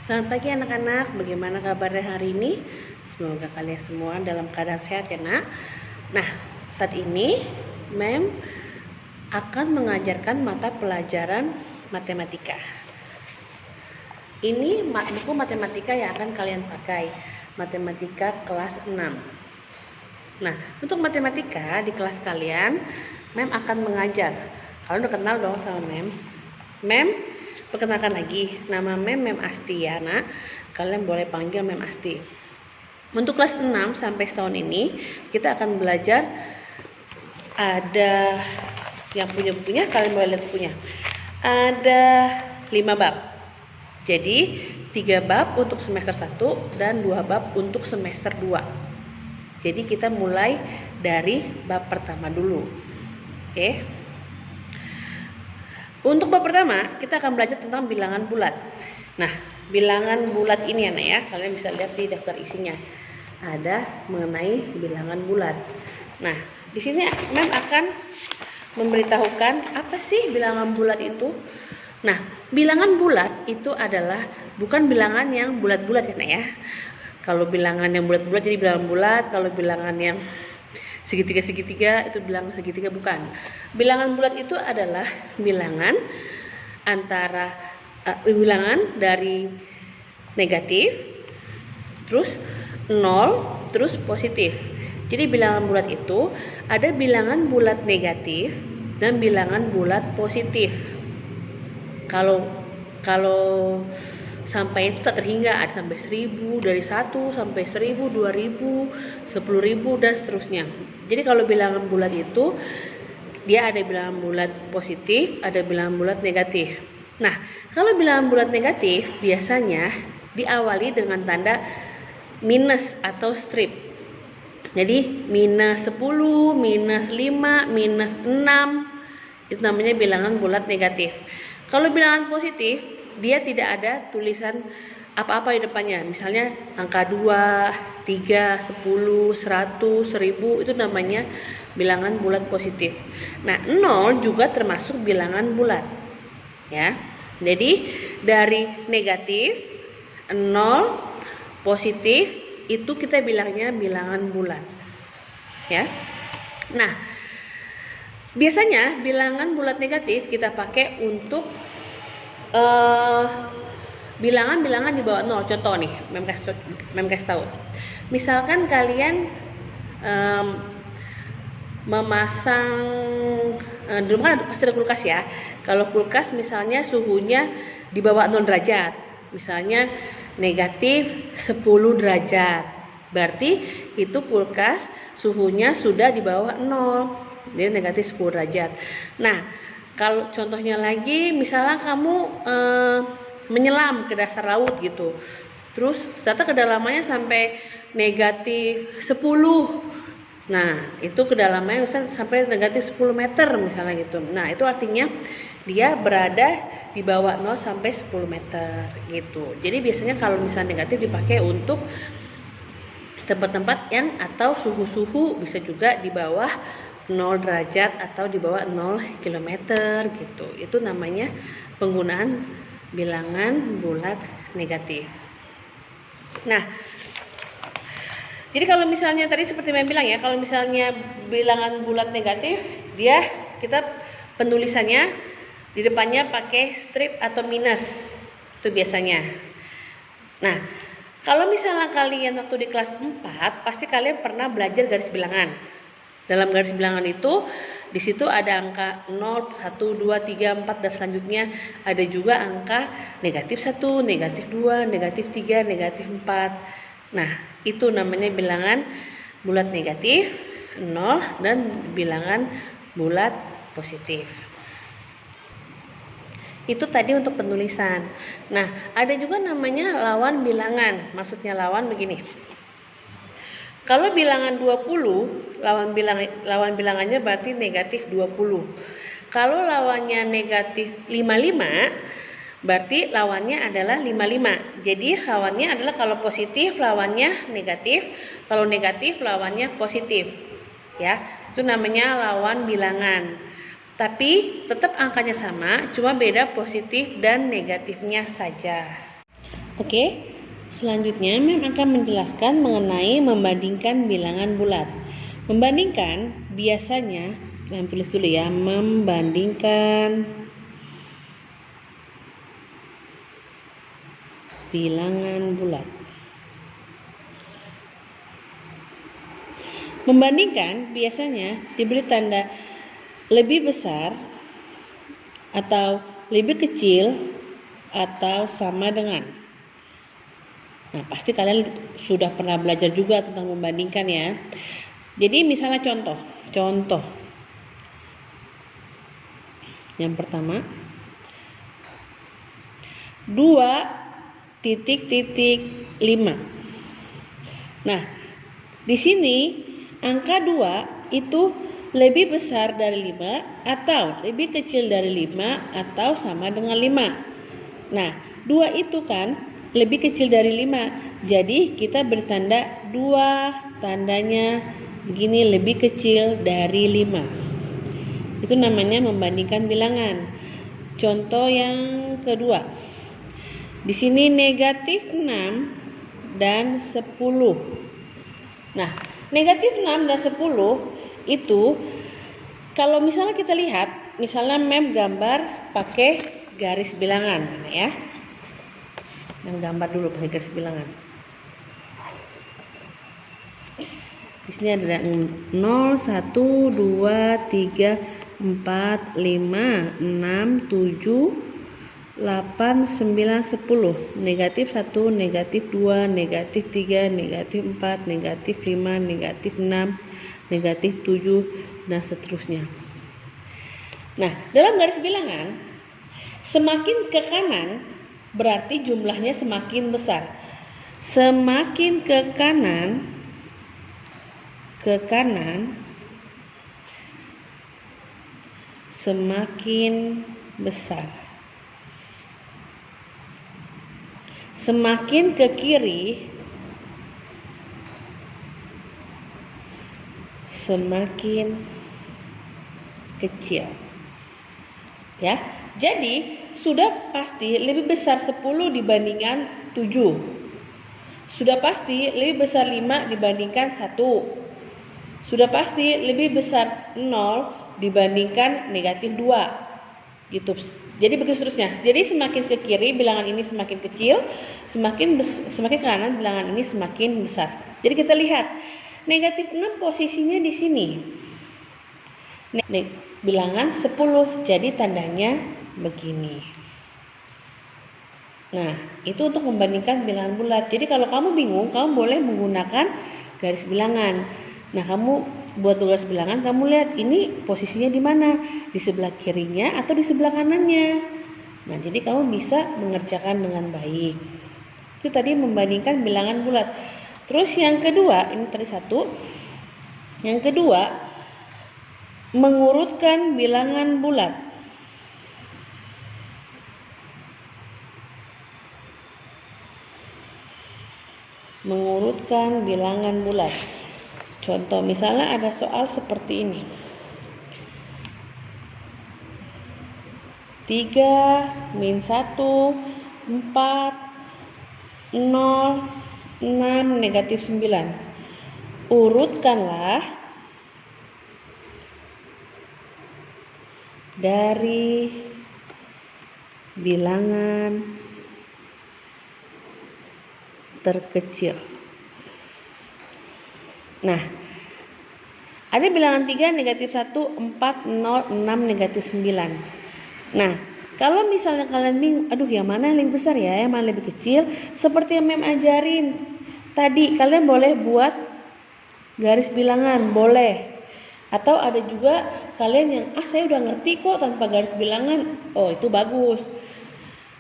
Selamat pagi anak-anak, bagaimana kabarnya hari ini? Semoga kalian semua dalam keadaan sehat ya nak. Nah, saat ini Mem akan mengajarkan mata pelajaran matematika. Ini buku matematika yang akan kalian pakai, matematika kelas 6. Nah, untuk matematika di kelas kalian, Mem akan mengajar. Kalian udah kenal dong sama Mem. Mem, perkenalkan lagi, nama Mem Asti ya nak. Kalian boleh panggil Mem Asti. Untuk kelas 6 sampai setahun ini kita akan belajar, ada yang punya bukunya, kalian boleh lihat bukunya. Ada 5 bab. Jadi 3 bab untuk semester 1 dan 2 bab untuk semester 2. Jadi kita mulai dari bab pertama dulu. Oke. Untuk bab pertama, kita akan belajar tentang bilangan bulat. Nah, bilangan bulat ini ya, ya, kalian bisa lihat di daftar isinya. Ada mengenai bilangan bulat. Nah, di sini Mem akan memberitahukan apa sih bilangan bulat itu. Nah, bilangan bulat itu adalah bukan bilangan yang bulat-bulat ya. Kalau bilangan yang bulat-bulat jadi bilangan bulat, kalau bilangan yang segitiga-segitiga itu bilangan segitiga, bukan. Bilangan bulat itu adalah bilangan antara bilangan dari negatif, terus 0, terus positif. Jadi bilangan bulat itu ada bilangan bulat negatif dan bilangan bulat positif. Kalau sampai itu tak terhingga, ada sampai 1000, dari 1 sampai 1000, 2000, 10.000 dan seterusnya. Jadi kalau bilangan bulat itu dia ada bilangan bulat positif, ada bilangan bulat negatif. Nah, kalau bilangan bulat negatif biasanya diawali dengan tanda minus atau strip. Jadi minus 10, minus 5, minus 6 itu namanya bilangan bulat negatif. Kalau bilangan positif dia tidak ada tulisan apa-apa di depannya. Misalnya angka 2, 3, 10, 100, 1000 itu namanya bilangan bulat positif. Nah, 0 juga termasuk bilangan bulat. Ya. Jadi dari negatif, 0, positif itu kita bilangnya bilangan bulat. Ya. Nah, biasanya bilangan bulat negatif kita pakai untuk bilangan-bilangan di bawah 0. Contoh nih, Mem kasih tahu. Misalkan kalian memasang di rumah kan pasti ada kulkas ya. Kalau kulkas misalnya suhunya di bawah 0 derajat, misalnya negatif 10 derajat, berarti itu kulkas suhunya sudah di bawah 0, jadi negatif 10 derajat. Nah, kalau contohnya lagi, misalnya kamu menyelam ke dasar laut gitu, terus ternyata kedalamannya sampai negatif 10. Nah, itu kedalamannya misalnya sampai negatif 10 meter misalnya gitu. Nah, itu artinya dia berada di bawah 0 sampai 10 meter gitu. Jadi biasanya kalau misalnya negatif dipakai untuk tempat-tempat yang atau suhu-suhu bisa juga di bawah 0 derajat atau di bawah 0 km gitu. Itu namanya penggunaan bilangan bulat negatif. Nah, jadi kalau misalnya tadi seperti yang bilang ya, kalau misalnya bilangan bulat negatif, kita penulisannya di depannya pakai strip atau minus. Itu biasanya. Nah, kalau misalnya kalian waktu di kelas 4, pasti kalian pernah belajar garis bilangan. Dalam garis bilangan itu, di situ ada angka 0, 1, 2, 3, 4 dan selanjutnya ada juga angka negatif 1, negatif 2, negatif 3, negatif 4. Nah, itu namanya bilangan bulat negatif, 0 dan bilangan bulat positif. Itu tadi untuk penulisan. Nah, ada juga namanya lawan bilangan. Maksudnya lawan begini. Kalau bilangan 20, lawan bilangannya berarti negatif 20. Kalau lawannya negatif 55, berarti lawannya adalah 55. Jadi lawannya adalah kalau positif lawannya negatif, kalau negatif lawannya positif. Ya, itu namanya lawan bilangan. Tapi tetap angkanya sama, cuma beda positif dan negatifnya saja. Oke, selanjutnya Mem akan menjelaskan mengenai membandingkan bilangan bulat. Membandingkan biasanya, Mem tulis dulu ya, membandingkan bilangan bulat. Membandingkan biasanya diberi tanda lebih besar atau lebih kecil atau sama dengan. Nah, pasti kalian sudah pernah belajar juga tentang membandingkan ya. Jadi misalnya contoh. Yang pertama, 2,5. Nah, di sini angka 2 itu lebih besar dari 5 atau lebih kecil dari 5 atau sama dengan 5. Nah, 2 itu kan lebih kecil dari 5. Jadi kita bertanda 2, tandanya begini, lebih kecil dari 5. Itu namanya membandingkan bilangan. Contoh yang kedua. Di sini negatif 6 dan 10. Nah, negatif 6 dan 10 itu kalau misalnya kita lihat, misalnya Mem gambar pakai garis bilangan ya. Mem gambar dulu pakai garis bilangan. Di sini ada 0, 1, 2, 3, 4, 5, 6, 7, 8, 9, 10. Negatif 1, negatif 2, negatif 3, negatif 4, negatif 5, negatif 6, negatif 7, dan seterusnya. Nah, dalam garis bilangan, semakin ke kanan berarti jumlahnya semakin besar. Semakin ke kanan semakin besar. Semakin ke kiri semakin kecil. Ya. Jadi sudah pasti lebih besar 10 dibandingkan 7. Sudah pasti lebih besar 5 dibandingkan 1. Sudah pasti lebih besar 0 dibandingkan negatif 2. Gitu. Jadi begitu seterusnya. Jadi semakin ke kiri bilangan ini semakin kecil, semakin ke kanan bilangan ini semakin besar. Jadi kita lihat negatif 6 posisinya di sini. Bilangan 10, jadi tandanya begini. Nah, itu untuk membandingkan bilangan bulat. Jadi kalau kamu bingung, kamu boleh menggunakan garis bilangan. Nah, kamu buat garis bilangan, kamu lihat ini posisinya di mana, di sebelah kirinya atau di sebelah kanannya. Nah, jadi kamu bisa mengerjakan dengan baik. Itu tadi membandingkan bilangan bulat. Terus yang kedua, ini tadi satu. Yang kedua, mengurutkan bilangan bulat. Mengurutkan bilangan bulat. Contoh misalnya ada soal seperti ini. 3, min 1, 4, 0, 6, negatif 9. Urutkanlah dari bilangan terkecil. Nah, ada bilangan 3, negatif 1, 4, 0, 6, negatif 9. Nah, kalau misalnya kalian bingung, aduh yang mana yang lebih besar ya, yang mana lebih kecil, seperti yang Mem ajarin tadi, kalian boleh buat garis bilangan, boleh. Atau ada juga kalian yang saya udah ngerti kok tanpa garis bilangan, oh itu bagus.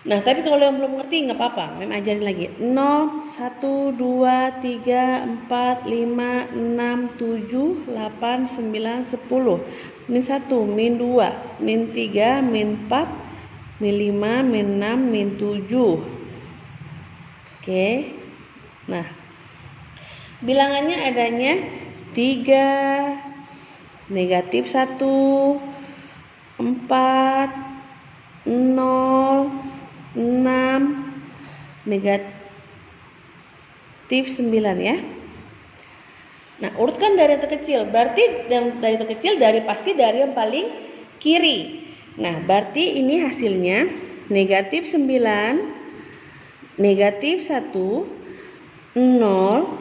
Nah, tapi kalau yang belum ngerti nggak apa-apa, Mem ajarin lagi. 0, 1, 2, 3, 4, 5, 6, 7, 8, 9, 10. Min 1, min 2, min 3, min 4, min 5, min 6, min 7. Oke. Nah, bilangannya adanya 3, negatif 1, 4, 0, 6, negatif negatif 9 ya. Nah, urutkan dari yang terkecil. Berarti dari terkecil pasti dari yang paling kiri. Nah, berarti ini hasilnya negatif 9, negatif 1, 0,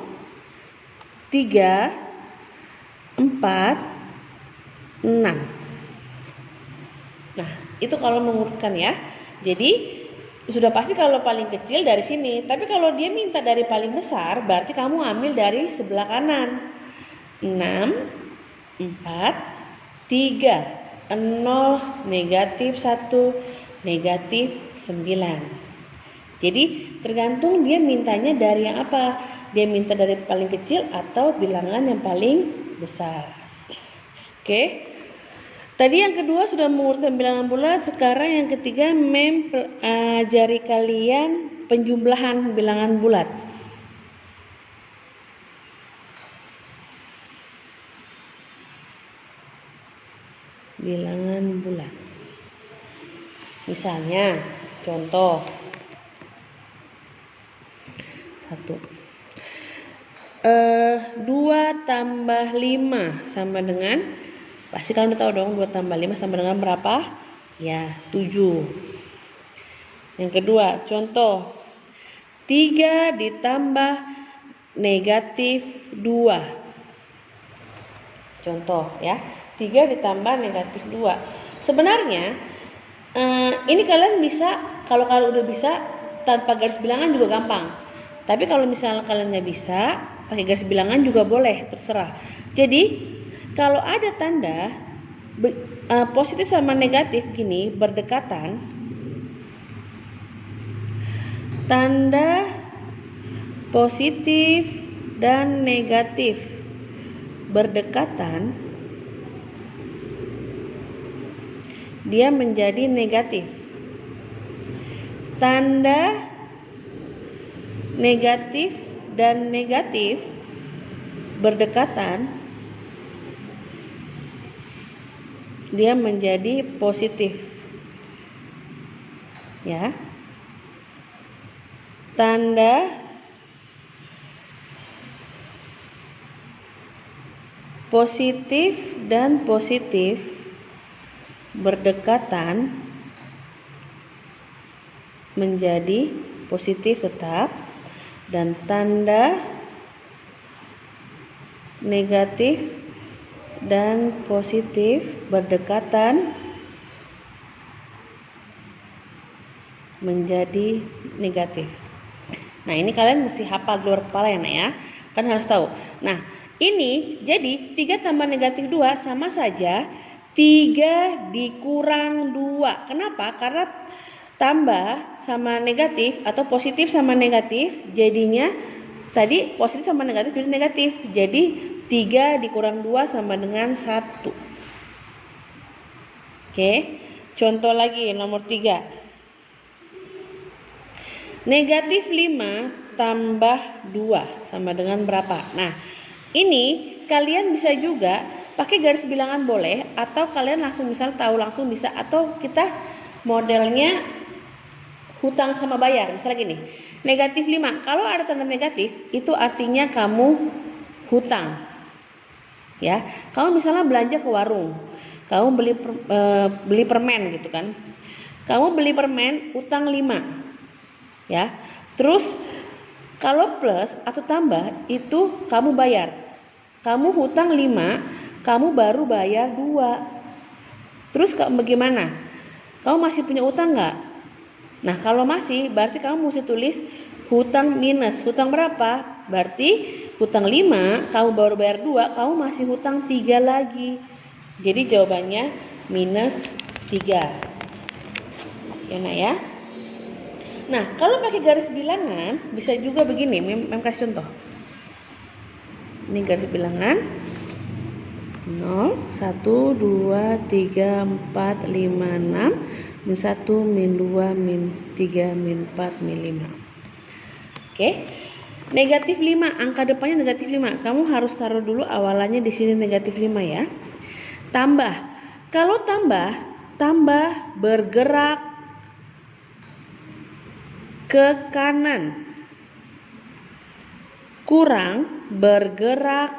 3, 4, 6. Nah, itu kalau mengurutkan ya. Jadi sudah pasti kalau paling kecil dari sini. Tapi kalau dia minta dari paling besar, berarti kamu ambil dari sebelah kanan. 6, 4, 3, 0, negatif 1, negatif 9. Jadi tergantung dia mintanya dari yang apa. Dia minta dari paling kecil atau bilangan yang paling besar. Oke. Tadi yang kedua sudah mengurutkan bilangan bulat. Sekarang yang ketiga mempelajari kalian penjumlahan bilangan bulat. Bilangan bulat. Misalnya, contoh 2 tambah 5 sama dengan, pasti kalian udah tahu dong 2 tambah 5 sama dengan berapa? Ya, 7. Yang kedua, contoh 3 ditambah negatif 2. Contoh ya, 3 ditambah negatif 2. Sebenarnya ini kalian bisa, kalau kalian udah bisa tanpa garis bilangan juga gampang. Tapi kalau misalnya kalian nggak bisa, pakai garis bilangan juga boleh, terserah. Jadi kalau ada tanda positif sama negatif gini berdekatan, tanda positif dan negatif berdekatan, dia menjadi negatif. Tanda negatif dan negatif berdekatan, dia menjadi positif. Ya. Tanda positif dan positif berdekatan menjadi positif tetap, dan tanda negatif dan positif berdekatan menjadi negatif. Nah, ini kalian mesti hafal di luar kepala ya, Nak ya. Kan harus tahu. Nah, ini jadi 3 tambah negatif 2 sama saja 3 dikurang 2. Kenapa? Karena tambah sama negatif atau positif sama negatif, jadinya tadi positif sama negatif jadi negatif. Jadi 3 dikurang 2 sama dengan 1. Oke. Contoh lagi nomor 3. Negatif 5 tambah 2 sama dengan berapa? Nah, ini kalian bisa juga pakai garis bilangan boleh, atau kalian langsung misal tahu langsung bisa, atau kita modelnya hutang sama bayar. Misalnya gini, negatif 5. Kalau ada tanda negatif, itu artinya kamu hutang. Ya, kamu misalnya belanja ke warung, kamu beli permen gitu kan. Kamu beli permen utang 5. Ya. Terus kalau plus atau tambah itu kamu bayar. Kamu hutang 5, kamu baru bayar 2. Terus bagaimana? Kamu masih punya utang nggak? Nah, kalau masih, berarti kamu mesti tulis hutang minus. Hutang berapa? Berarti hutang 5, kamu baru bayar 2, kamu masih hutang 3 lagi. Jadi jawabannya minus 3. Ya, Nak ya. Nah, kalau pakai garis bilangan bisa juga begini. Mem kasih contoh. Ini garis bilangan 0, 1, 2, 3, 4, 5, 6, min 1, min 2, min 3, min 4, min 5. Oke. Negatif 5, angka depannya negatif 5. Kamu harus taruh dulu awalannya di sini negatif 5 ya. Tambah. Kalau tambah bergerak ke kanan. kurang bergerak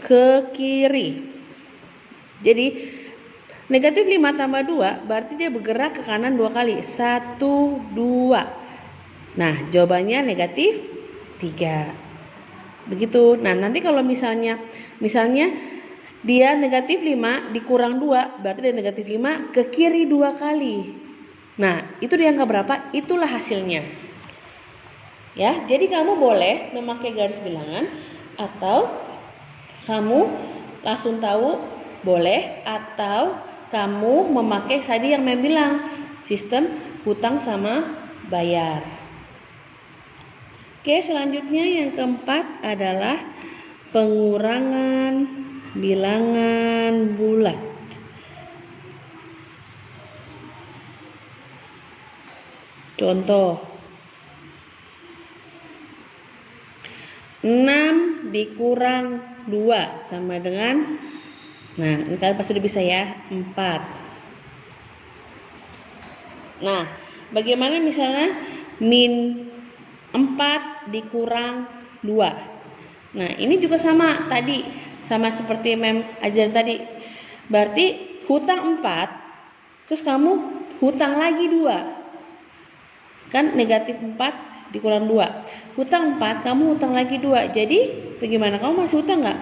ke kiri. Jadi negatif 5 tambah 2 berarti dia bergerak ke kanan 2 kali. 1, 2. Nah, jawabannya negatif 3. Begitu. Nah, nanti kalau misalnya dia negatif 5 dikurang 2 berarti dia negatif 5 ke kiri 2 kali. Nah, itu di angka berapa? Itulah hasilnya. Ya, jadi kamu boleh memakai garis bilangan atau kamu langsung tahu boleh, atau kamu memakai tadi yang Mem bilang, sistem hutang sama bayar. Oke, selanjutnya yang keempat adalah pengurangan bilangan bulat. Contoh 6 dikurang 2 sama dengan, nah ini kalian pasti udah bisa ya, 4. Nah, bagaimana misalnya min 4 dikurang 2. Nah, ini juga sama tadi, sama seperti Mem ajaran tadi. Berarti hutang 4, terus kamu hutang lagi 2. Kan negatif 4 dikurang 2. Hutang 4, kamu hutang lagi 2. Jadi bagaimana? Kamu masih hutang nggak?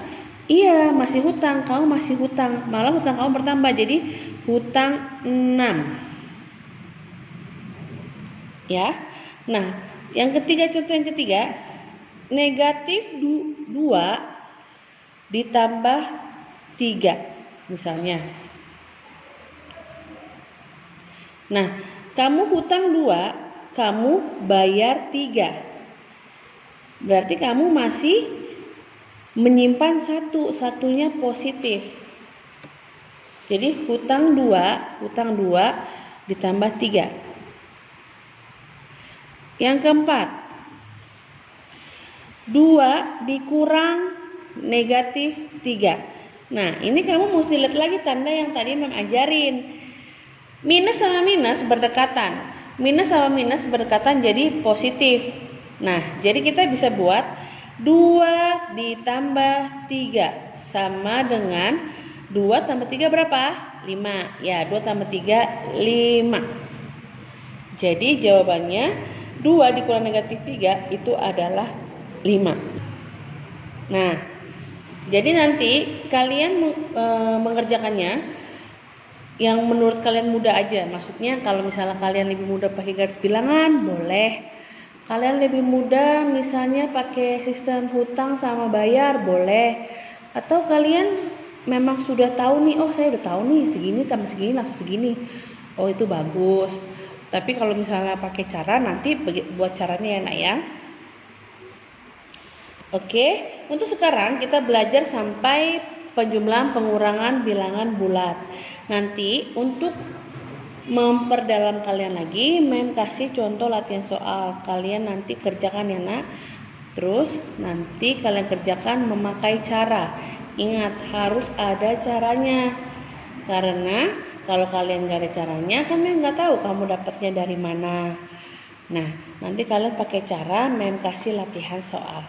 Iya, masih hutang. Kamu masih hutang. Malah hutang kamu bertambah. Jadi hutang 6. Ya. Nah, contoh yang ketiga, negatif 2 ditambah 3 misalnya. Nah, kamu hutang 2, kamu bayar 3. Berarti kamu masih menyimpan satunya positif. Jadi hutang 2 ditambah 3. Yang keempat, 2 dikurang negatif 3. Nah, ini kamu mesti lihat lagi tanda yang tadi Mem ajarin. Minus sama minus berdekatan. Minus sama minus berdekatan jadi positif. Nah, jadi kita bisa buat 2 ditambah 3 sama dengan 2 tambah 3 berapa? 5. Ya, 2 tambah 3, 5. Jadi jawabannya 2 dikurang negatif 3 itu adalah 5. Nah, jadi nanti kalian mengerjakannya yang menurut kalian mudah aja. Maksudnya kalau misalnya kalian lebih mudah pakai garis bilangan, boleh. Kalian lebih mudah misalnya pakai sistem hutang sama bayar, boleh. Atau kalian memang sudah tahu nih, oh saya udah tahu nih segini tambah segini langsung segini. Oh, itu bagus. Tapi kalau misalnya pakai cara, nanti buat caranya ya nak ya. Oke, untuk sekarang kita belajar sampai penjumlahan pengurangan bilangan bulat. Nanti untuk memperdalam kalian lagi, Mem kasih contoh latihan soal. Kalian nanti kerjakan ya nak. Terus nanti kalian kerjakan memakai cara. Ingat, harus ada caranya. Karena kalau kalian gak ada caranya, kan Mem gak tahu kamu dapatnya dari mana. Nah, nanti kalian pakai cara Mem kasih latihan soal.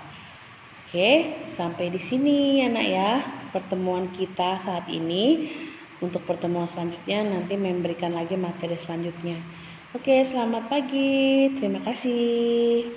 Oke, sampai di sini ya nak ya pertemuan kita saat ini. Untuk pertemuan selanjutnya nanti memberikan lagi materi selanjutnya. Oke, selamat pagi. Terima kasih.